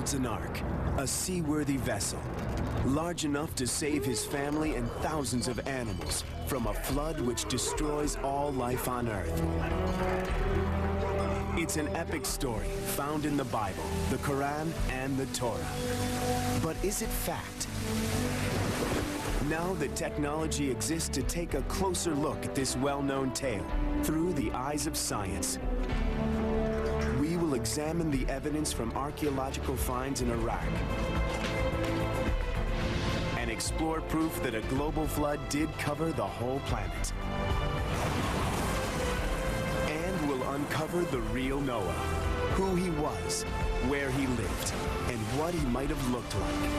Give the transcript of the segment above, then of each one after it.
builds an ark, a seaworthy vessel, large enough to save his family and thousands of animals from a flood which destroys all life on Earth. It's an epic story found in the Bible, the Quran, and the Torah. But is it fact? Now the technology exists to take a closer look at this well-known tale through the eyes of science. We will examine the evidence from archaeological finds in Iraq and explore proof that a global flood did cover the whole planet. And we'll uncover the real Noah, who he was, where he lived, and what he might have looked like.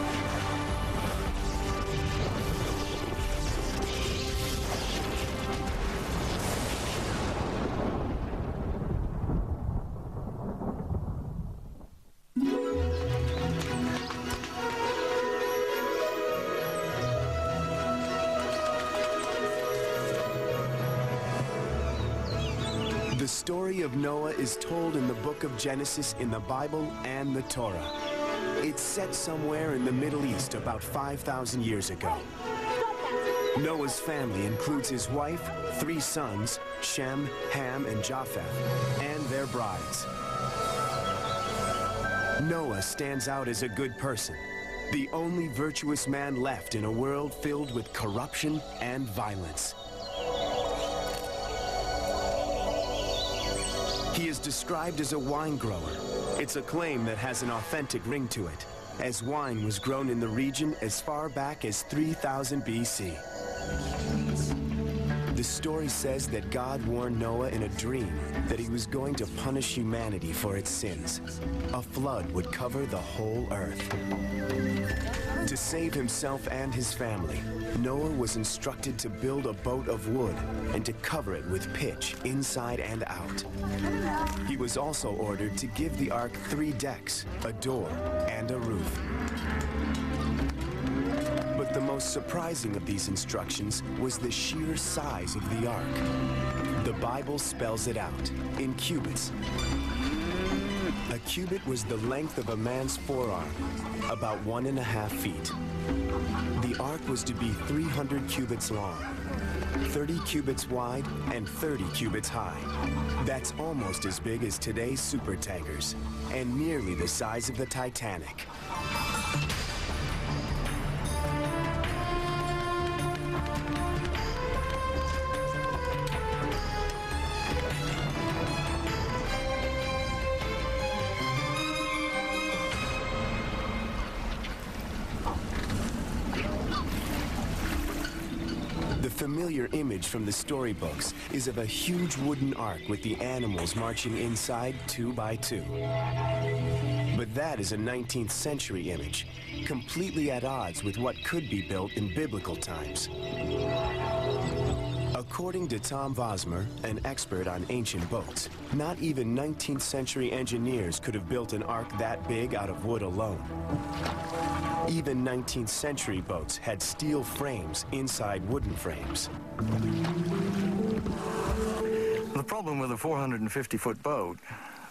The story of Noah is told in the book of Genesis in the Bible and the Torah. It's set somewhere in the Middle East about 5,000 years ago. Noah's family includes his wife, 3 sons, Shem, Ham, and Japheth, and their brides. Noah stands out as a good person, the only virtuous man left in a world filled with corruption and violence. He is described as a wine grower. It's a claim that has an authentic ring to it, as wine was grown in the region as far back as 3000 BC. The story says that God warned Noah in a dream that he was going to punish humanity for its sins. A flood would cover the whole earth. To save himself and his family, Noah was instructed to build a boat of wood and to cover it with pitch inside and out. He was also ordered to give the ark 3 decks, a door, and a roof. But the most surprising of these instructions was the sheer size of the ark. The Bible spells it out in cubits. A cubit was the length of a man's forearm, about 1.5 feet. The ark was to be 300 cubits long, 30 cubits wide, and 30 cubits high. That's almost as big as today's supertankers, and nearly the size of the Titanic. The familiar image from the storybooks is of a huge wooden ark with the animals marching inside 2 by 2. But that is a 19th century image, completely at odds with what could be built in biblical times. According to Tom Vosmer, an expert on ancient boats, not even 19th century engineers could have built an ark that big out of wood alone. Even 19th century boats had steel frames inside wooden frames. The problem with a 450-foot boat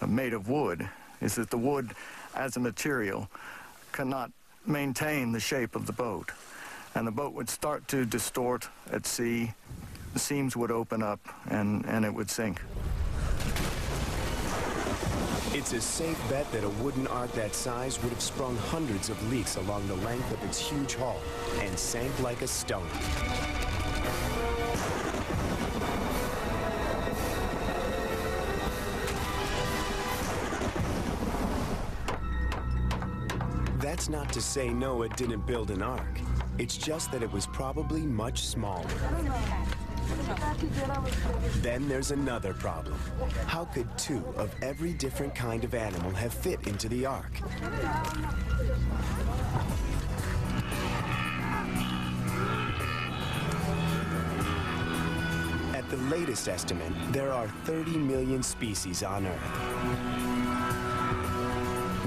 made of wood is that the wood as a material cannot maintain the shape of the boat. And the boat would start to distort at sea, the seams would open up, and it would sink. It's a safe bet that a wooden ark that size would have sprung hundreds of leaks along the length of its huge hull and sank like a stone. That's not to say Noah didn't build an ark. It's just that it was probably much smaller. Then there's another problem. How could 2 of every different kind of animal have fit into the ark? At the latest estimate, there are 30 million species on Earth.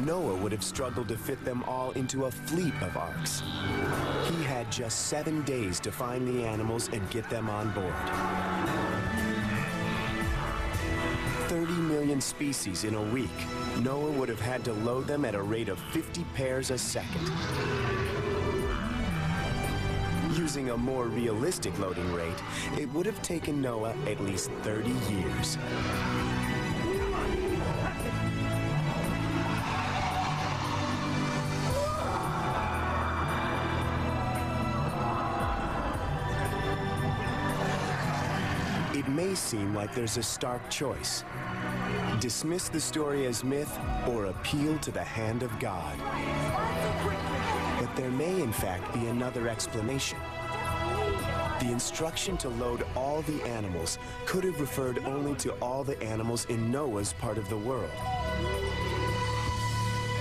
Noah would have struggled to fit them all into a fleet of arks. He had just 7 days to find the animals and get them on board. 30 million million species in a week, Noah would have had to load them at a rate of 50 pairs a second. Using a more realistic loading rate, it would have taken Noah at least 30 years. It may seem like there's a stark choice. Dismiss the story as myth or appeal to the hand of God. But there may in fact be another explanation. The instruction to load all the animals could have referred only to all the animals in Noah's part of the world.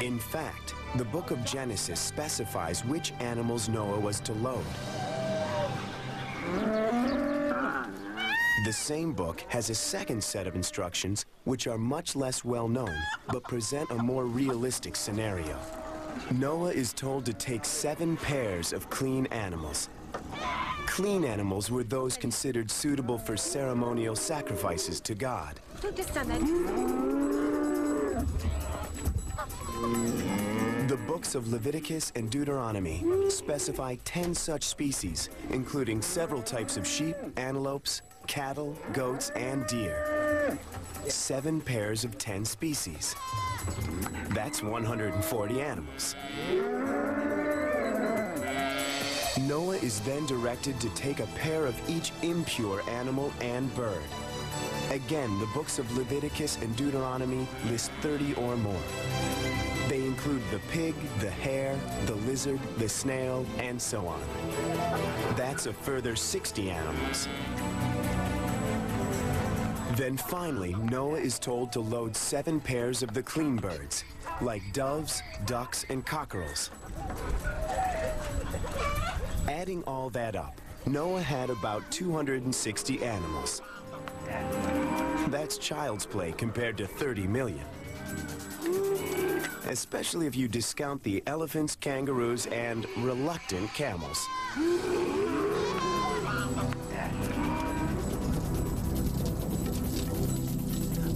In fact, the book of Genesis specifies which animals Noah was to load. The same book has a second set of instructions which are much less well known, but present a more realistic scenario. Noah is told to take 7 pairs of clean animals. Clean animals were those considered suitable for ceremonial sacrifices to God. The books of Leviticus and Deuteronomy specify 10 such species, including several types of sheep, antelopes, cattle, goats, and deer. 7 pairs of 10 species. That's 140 animals. Noah is then directed to take a pair of each impure animal and bird. Again, the books of Leviticus and Deuteronomy list 30 or more. They include the pig, the hare, the lizard, the snail, and so on. That's a further 60 animals. Then finally, Noah is told to load 7 pairs of the clean birds, like doves, ducks, and cockerels. Adding all that up, Noah had about 260 animals. That's child's play compared to 30 million. Especially if you discount the elephants, kangaroos, and reluctant camels.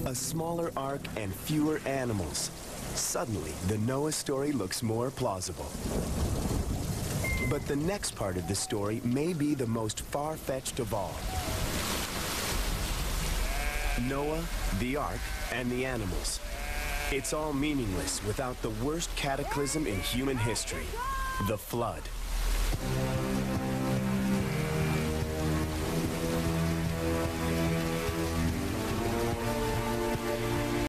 A smaller ark and fewer animals. Suddenly, the Noah story looks more plausible. But the next part of the story may be the most far-fetched of all. Noah, the ark, and the animals. It's all meaningless without the worst cataclysm in human history, the flood.